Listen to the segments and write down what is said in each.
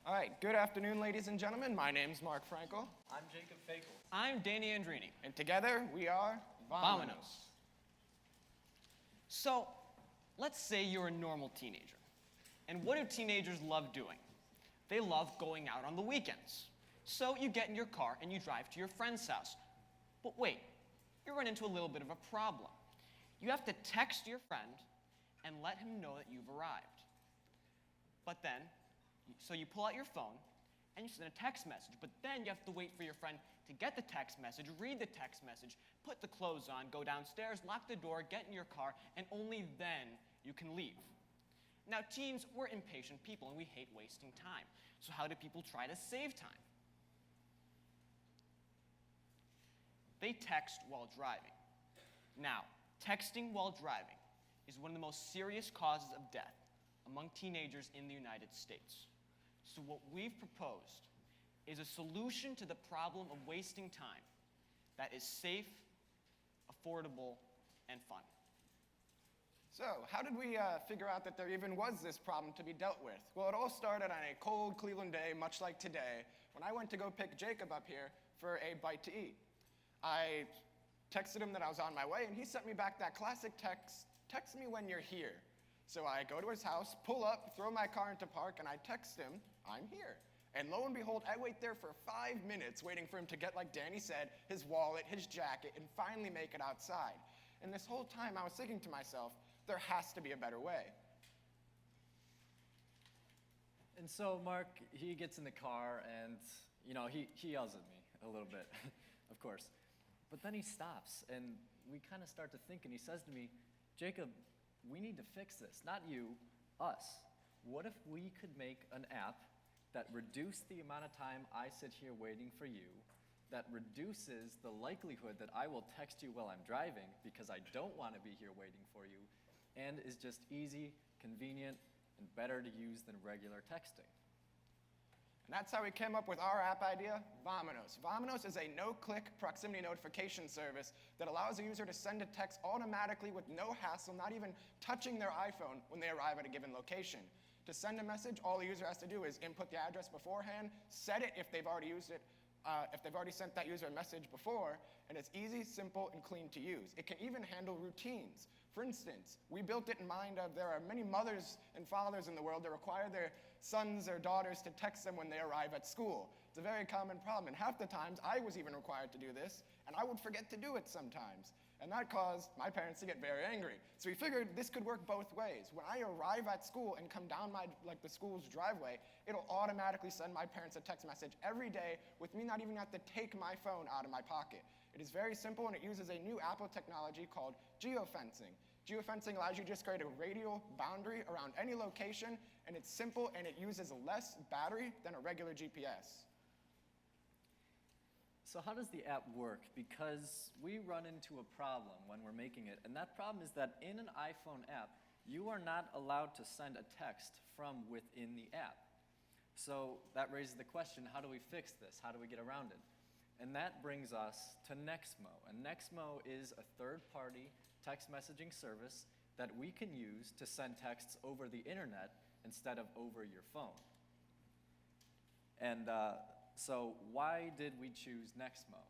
All right, good afternoon, ladies and gentlemen. My name's Mark Frankel. I'm Jacob Fakel. I'm Danny Andrini. And together we are Vamanos. So, let's say you're a normal teenager. And what do teenagers love doing? They love going out on the weekends. So you get in your car and you drive to your friend's house. But wait, you run into a little bit of a problem. You have to text your friend and let him know that you've arrived. But then, so you pull out your phone and you send a text message, but then you have to wait for your friend to get the text message, read the text message, put the clothes on, go downstairs, lock the door, get in your car, and only then you can leave. Now, teens, we're impatient people and we hate wasting time. So how do people try to save time? They text while driving. Now, texting while driving is one of the most serious causes of death among teenagers in the United States. So what we've proposed is a solution to the problem of wasting time that is safe, affordable, and fun. So, how did we figure out that there even was this problem to be dealt with? Well, it all started on a cold Cleveland day, much like today, when I went to go pick Jacob up here for a bite to eat. I texted him that I was on my way, and he sent me back that classic text me when you're here. So I go to his house, pull up, throw my car into park, and I text him, I'm here. And lo and behold, I wait there for 5 minutes waiting for him to get, like Danny said, his wallet, his jacket, and finally make it outside. And this whole time I was thinking to myself, there has to be a better way. And so Mark, he gets in the car and, he yells at me a little bit, of course. But then he stops and we kind of start to think and he says to me, Jacob, we need to fix this, not you, us. What if we could make an app that reduced the amount of time I sit here waiting for you, that reduces the likelihood that I will text you while I'm driving because I don't want to be here waiting for you, and is just easy, convenient, and better to use than regular texting? And that's how we came up with our app idea, Vamanos. Vamanos is a no-click proximity notification service that allows a user to send a text automatically with no hassle, not even touching their iPhone when they arrive at a given location. To send a message, all the user has to do is input the address beforehand, set it if they've already used it, if they've already sent that user a message before, and it's easy, simple, and clean to use. It can even handle routines. For instance, we built it in mind of there are many mothers and fathers in the world that require their sons or daughters to text them when they arrive at school. It's a very common problem, and half the times I was even required to do this, and I would forget to do it sometimes. And that caused my parents to get very angry. So we figured this could work both ways. When I arrive at school and come down the school's driveway, it'll automatically send my parents a text message every day with me not even have to take my phone out of my pocket. It is very simple, and it uses a new Apple technology called geofencing. Geofencing allows you to just create a radial boundary around any location, and it's simple, and it uses less battery than a regular GPS. So how does the app work? Because we run into a problem when we're making it, and that problem is that in an iPhone app, you are not allowed to send a text from within the app. So that raises the question, how do we fix this? How do we get around it? And that brings us to Nexmo. And Nexmo is a third-party text messaging service that we can use to send texts over the internet instead of over your phone. And so why did we choose Nexmo?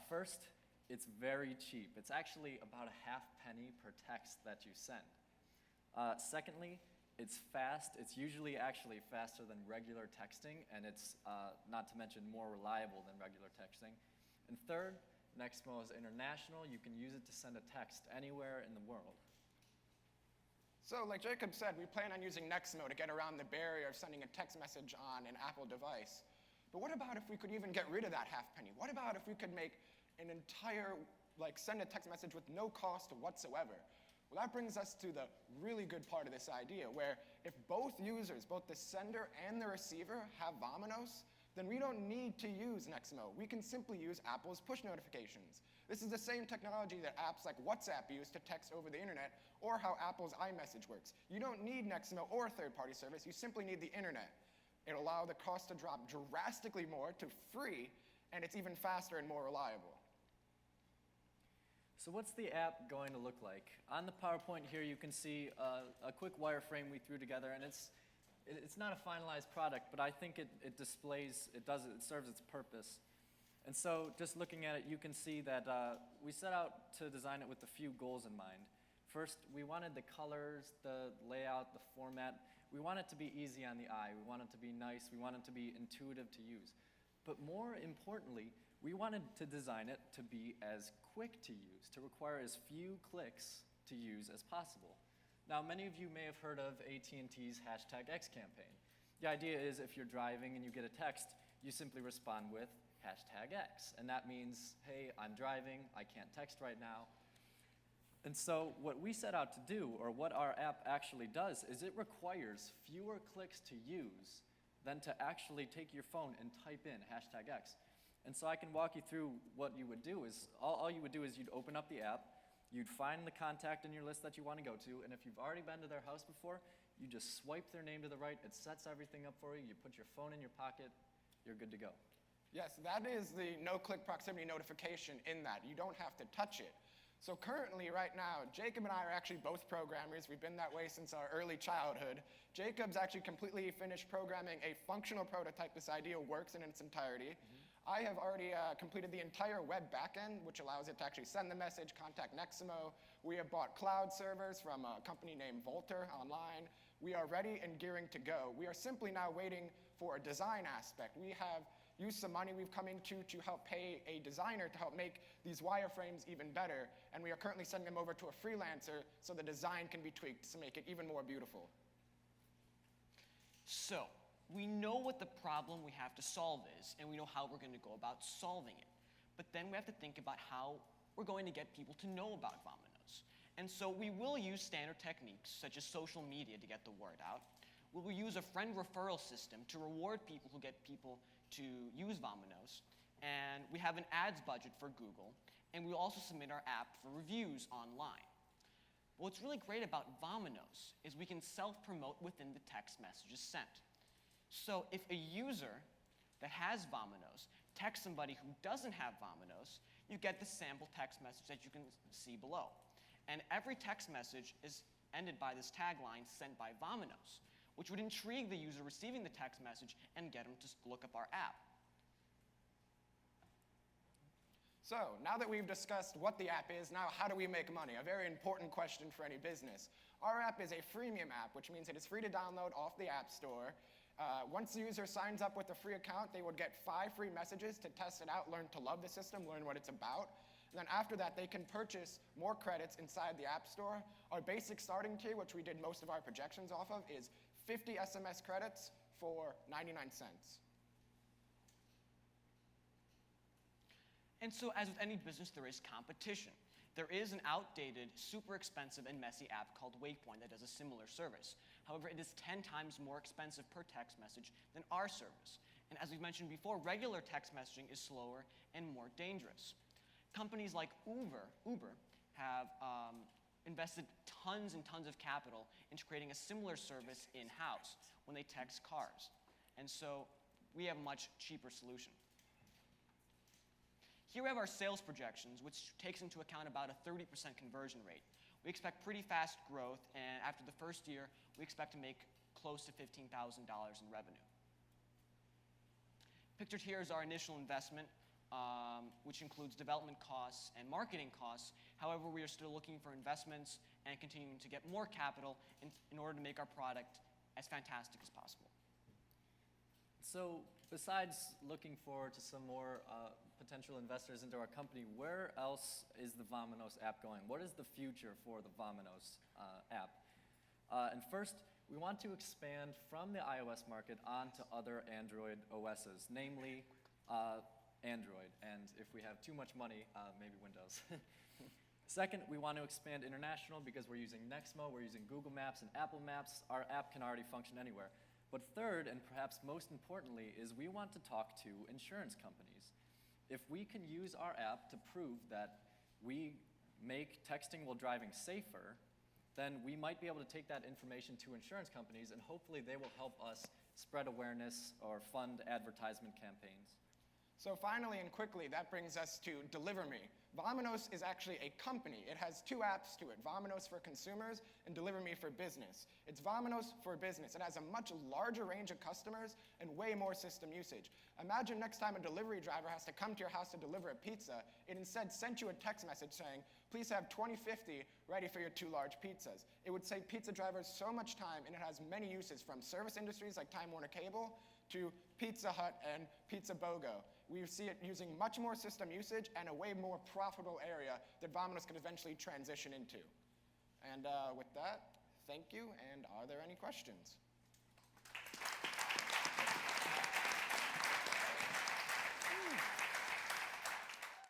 First, it's very cheap. It's actually about a half penny per text that you send. Secondly, it's fast. It's usually actually faster than regular texting, and it's not to mention more reliable than regular texting. And third, Nexmo is international. You can use it to send a text anywhere in the world. So, like Jacob said, we plan on using Nexmo to get around the barrier of sending a text message on an Apple device. But what about if we could even get rid of that half penny? What about if we could make an entire, send a text message with no cost whatsoever? Well, that brings us to the really good part of this idea, where if both users, both the sender and the receiver, have Vamanos, then we don't need to use Nexmo. We can simply use Apple's push notifications. This is the same technology that apps like WhatsApp use to text over the internet, or how Apple's iMessage works. You don't need Nexmo or a third-party service. You simply need the internet. It'll allow the cost to drop drastically more to free, and it's even faster and more reliable. So what's the app going to look like? On the PowerPoint here, you can see a quick wireframe we threw together, and it's not a finalized product, but I think it displays, it serves its purpose. And so just looking at it, you can see that we set out to design it with a few goals in mind. First, we wanted the colors, the layout, the format. We want it to be easy on the eye. We want it to be nice. We want it to be intuitive to use. But more importantly, we wanted to design it to be as quick to use, to require as few clicks to use as possible. Now, many of you may have heard of AT&T's #X campaign. The idea is if you're driving and you get a text, you simply respond with #X. And that means, hey, I'm driving, I can't text right now. And so what we set out to do, or what our app actually does, is it requires fewer clicks to use than to actually take your phone and type in #X. And so I can walk you through what you would do is, all you would do is you'd open up the app, you'd find the contact in your list that you want to go to, and if you've already been to their house before, you just swipe their name to the right, it sets everything up for you, you put your phone in your pocket, you're good to go. Yes, that is the no-click proximity notification in that. You don't have to touch it. So currently, right now, Jacob and I are actually both programmers. We've been that way since our early childhood. Jacob's actually completely finished programming a functional prototype. This idea works in its entirety. I have already completed the entire web backend, which allows it to actually send the message, contact Neximo. We have bought cloud servers from a company named Volter online. We are ready and gearing to go. We are simply now waiting for a design aspect. We have used some money we've come into to help pay a designer to help make these wireframes even better, and we are currently sending them over to a freelancer so the design can be tweaked to make it even more beautiful. So, we know what the problem we have to solve is, and we know how we're going to go about solving it. But then we have to think about how we're going to get people to know about Vamanos. And so we will use standard techniques, such as social media, to get the word out. We will use a friend referral system to reward people who get people to use Vamanos. And we have an ads budget for Google, and we will also submit our app for reviews online. But what's really great about Vamanos is we can self-promote within the text messages sent. So if a user that has Vamanos texts somebody who doesn't have Vamanos, you get the sample text message that you can see below. And every text message is ended by this tagline, "Sent by Vamanos," which would intrigue the user receiving the text message and get them to look up our app. So now that we've discussed what the app is, now how do we make money? A very important question for any business. Our app is a freemium app, which means it is free to download off the App Store. Once the user signs up with a free account, they would get 5 free messages to test it out, learn to love the system, learn what it's about. And then after that, they can purchase more credits inside the App Store. Our basic starting tier, which we did most of our projections off of, is 50 SMS credits for 99 cents. And so, as with any business, there is competition. There is an outdated, super expensive, and messy app called Waypoint that does a similar service. However, it is 10 times more expensive per text message than our service. And as we've mentioned before, regular text messaging is slower and more dangerous. Companies like Uber have invested tons and tons of capital into creating a similar service in-house when they text cars. And so we have a much cheaper solution. Here we have our sales projections, which takes into account about a 30% conversion rate. We expect pretty fast growth, and after the first year, we expect to make close to $15,000 in revenue. Pictured here is our initial investment, which includes development costs and marketing costs. However, we are still looking for investments and continuing to get more capital in order to make our product as fantastic as possible. So besides looking forward to some more potential investors into our company, where else is the Vamanos app going? What is the future for the Vamanos app? And first, we want to expand from the iOS market onto other Android OSs, namely Android, and if we have too much money, maybe Windows. Second, we want to expand international because we're using Nexmo, we're using Google Maps and Apple Maps. Our app can already function anywhere. But third, and perhaps most importantly, is we want to talk to insurance companies. If we can use our app to prove that we make texting while driving safer, then we might be able to take that information to insurance companies, and hopefully they will help us spread awareness or fund advertisement campaigns. So finally and quickly, that brings us to Deliver Me. Vamanos is actually a company. It has two apps to it, Vamanos for consumers and Deliver Me for business. It's Vamanos for business. It has a much larger range of customers and way more system usage. Imagine next time a delivery driver has to come to your house to deliver a pizza, it instead sent you a text message saying, please have 2050 ready for your 2 large pizzas. It would save pizza drivers so much time, and it has many uses from service industries like Time Warner Cable to Pizza Hut and Pizza BOGO. We see it using much more system usage and a way more profitable area that Vamanos could eventually transition into. And with that, thank you, and are there any questions?